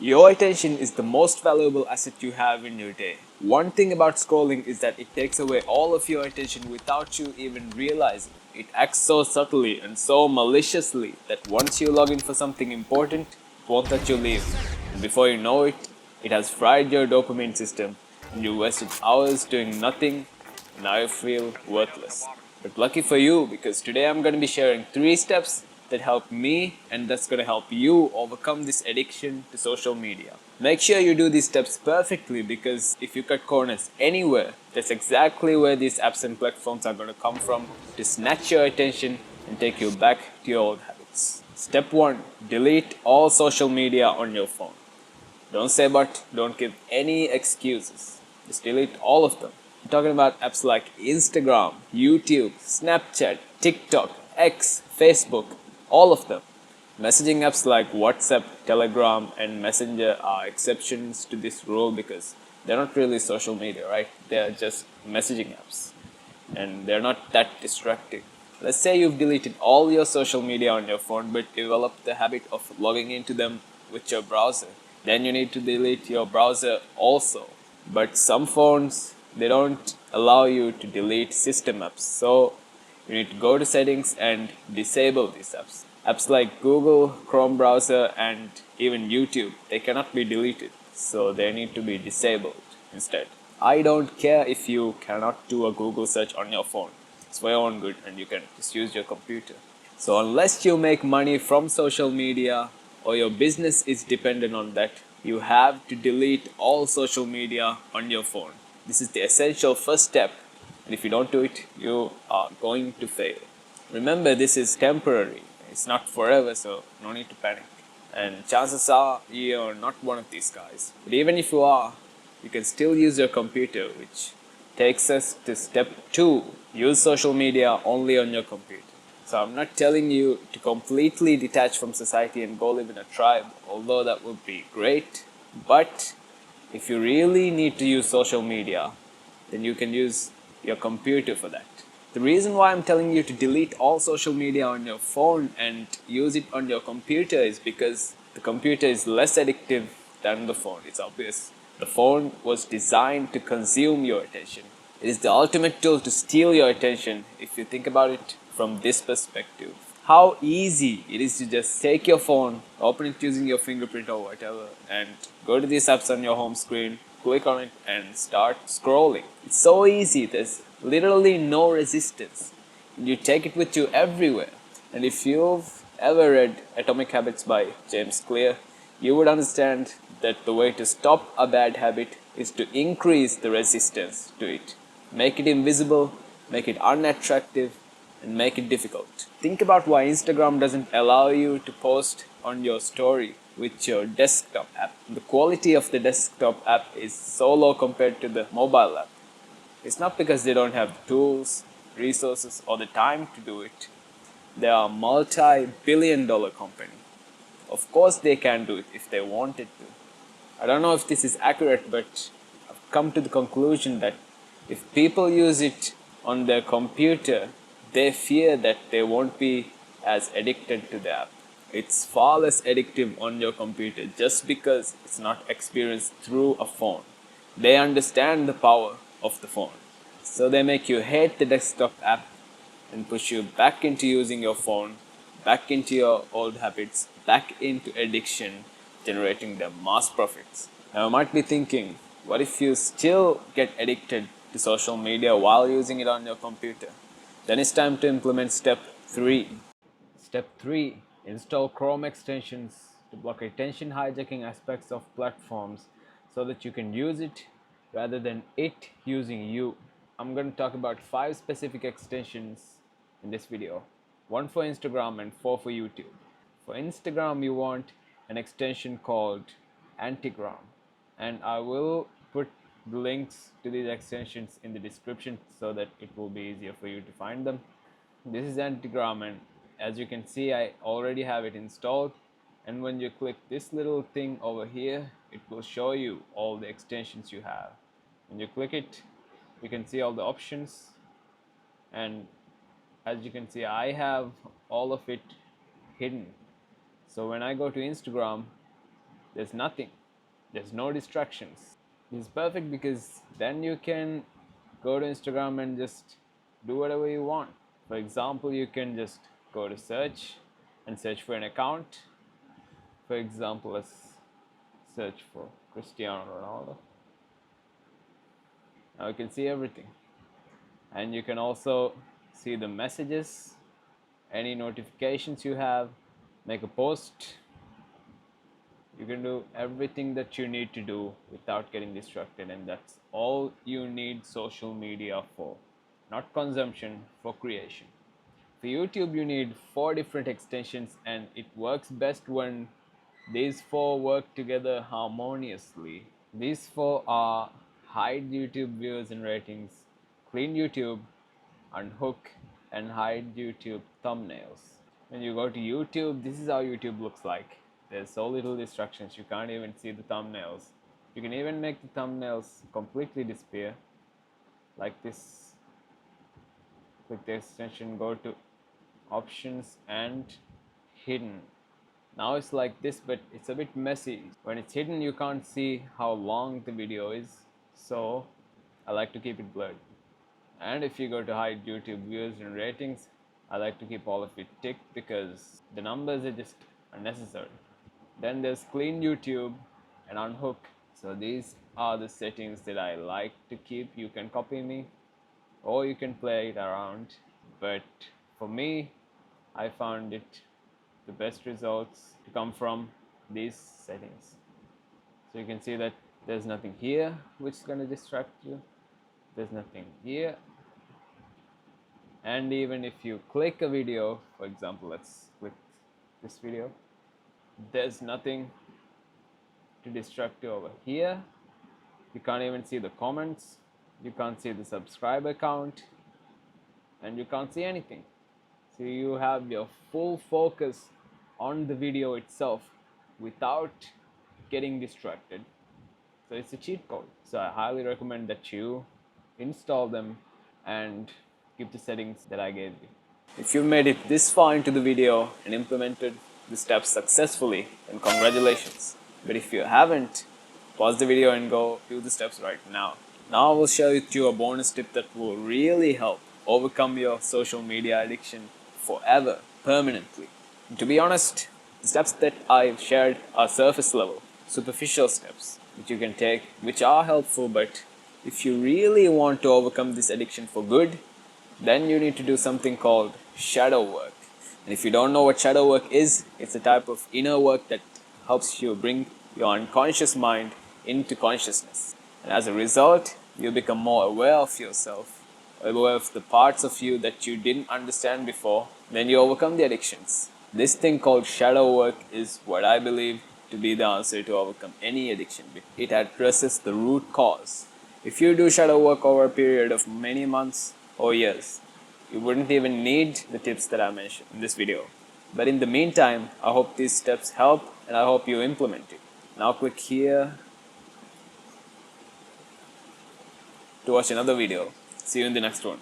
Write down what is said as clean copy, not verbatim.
Your attention is the most valuable asset you have in your day. One thing about scrolling is that it takes away all of your attention without you even realizing. It acts so subtly and so maliciously that once you log in for something important, it won't let you leave. And before you know it, it has fried your dopamine system and you wasted hours doing nothing and now you feel worthless. But lucky for you, because today I'm going to be sharing 3 steps that help me and that's going to help you overcome this addiction to social media. Make sure you do these steps perfectly, because if you cut corners anywhere, that's exactly where these apps and platforms are going to come from to snatch your attention and take you back to your old habits. Step 1: delete all social media on your phone. Don't say but, don't give any excuses. Just delete all of them. I'm talking about apps like Instagram, YouTube, Snapchat, TikTok, X, Facebook, all of them. Messaging apps like WhatsApp, Telegram, and Messenger are exceptions to this rule because they're not really social media, right? They're just messaging apps and they're not that distracting. Let's say you've deleted all your social media on your phone but developed the habit of logging into them with your browser. Then you need to delete your browser also. But some phones, they don't allow you to delete system apps. So you need to go to settings and disable these apps. Apps like Google, Chrome browser, and even YouTube, they cannot be deleted. So they need to be disabled instead. I don't care if you cannot do a Google search on your phone. It's for your own good and you can just use your computer. So unless you make money from social media or your business is dependent on that, you have to delete all social media on your phone. This is the essential first step, and if you don't do it, you are going to fail. Remember, this is temporary. It's not forever, so no need to panic. And chances are you're not one of these guys. But even if you are, you can still use your computer, which takes us to step 2: use social media only on your computer. So I'm not telling you to completely detach from society and go live in a tribe, although that would be great. But if you really need to use social media, then you can use your computer for that. The reason why I'm telling you to delete all social media on your phone and use it on your computer is because the computer is less addictive than the phone. It's obvious. The phone was designed to consume your attention. It is the ultimate tool to steal your attention if you think about it from this perspective. How easy it is to just take your phone, open it using your fingerprint or whatever, and go to these apps on your home screen, click on it, and start scrolling. It's so easy, there's literally no resistance. You take it with you everywhere. And if you've ever read Atomic Habits by James Clear, you would understand that the way to stop a bad habit is to increase the resistance to it. Make it invisible, make it unattractive, and make it difficult. Think about why Instagram doesn't allow you to post on your story with your desktop app. The quality of the desktop app is so low compared to the mobile app. It's not because they don't have the tools, resources, or the time to do it. They are a multi-billion-dollar company. Of course, they can do it if they wanted to. I don't know if this is accurate, but I've come to the conclusion that if people use it on their computer, they fear that they won't be as addicted to the app. It's far less addictive on your computer just because it's not experienced through a phone. They understand the power of the phone. So they make you hate the desktop app and push you back into using your phone, back into your old habits, back into addiction, generating the mass profits. Now you might be thinking, what if you still get addicted to social media while using it on your computer? Then it's time to implement step 3. Step 3: install Chrome extensions to block attention hijacking aspects of platforms so that you can use it rather than it using you. I'm going to talk about 5 specific extensions in this video: 1 for Instagram and 4 for YouTube. For Instagram, you want an extension called Antigram, and I will put the links to these extensions in the description so that it will be easier for you to find them. This is Antigram, and as you can see, I already have it installed. And when you click this little thing over here, it will show you all the extensions you have. When you click it, you can see all the options, and as you can see, I have all of it hidden. So when I go to Instagram, There's nothing. There's no distractions. This is perfect because then you can go to Instagram and just do whatever you want. For example, you can just go to search and search for an account. For example, let's search for Cristiano Ronaldo. Now you can see everything. And you can also see the messages, any notifications you have, make a post. You can do everything that you need to do without getting distracted, and that's all you need social media for. Not consumption, for creation. For YouTube, you need 4 different extensions, and it works best when these 4 work together harmoniously. These 4 are hide YouTube views and ratings, clean YouTube, unhook, and hide YouTube thumbnails. When you go to YouTube, this is how YouTube looks like. There's so little distractions, you can't even see the thumbnails. You can even make the thumbnails completely disappear, like this. Click the extension, go to options and hidden. Now it's like this, but it's a bit messy. When it's hidden, you can't see how long the video is, so I like to keep it blurred. And if you go to hide YouTube views and ratings, I like to keep all of it ticked because the numbers are just unnecessary. Then there's clean YouTube and unhook. So these are the settings that I like to keep. You can copy me or you can play it around, but for me, I found it the best results to come from these settings. So you can see that there's nothing here which is going to distract you. There's nothing here. And even if you click a video, for example, let's click this video, there's nothing to distract you over here. You can't even see the comments, you can't see the subscriber count, and you can't see anything. So you have your full focus on the video itself without getting distracted. So it's a cheat code. So I highly recommend that you install them and keep the settings that I gave you. If you've made it this far into the video and implemented the steps successfully, then congratulations. But if you haven't, pause the video and go do the steps right now. Now I will share with you a bonus tip that will really help overcome your social media addiction forever, permanently. And to be honest, the steps that I've shared are surface level, superficial steps which you can take, which are helpful, but if you really want to overcome this addiction for good, then you need to do something called shadow work. And if you don't know what shadow work is, it's a type of inner work that helps you bring your unconscious mind into consciousness. And as a result, you become more aware of yourself, aware of the parts of you that you didn't understand before. Then you overcome the addictions. This thing called shadow work is what I believe to be the answer to overcome any addiction. It addresses the root cause. If you do shadow work over a period of many months or years, you wouldn't even need the tips that I mentioned in this video. But in the meantime, I hope these steps help and I hope you implement it. Now click here to watch another video. See you in the next one.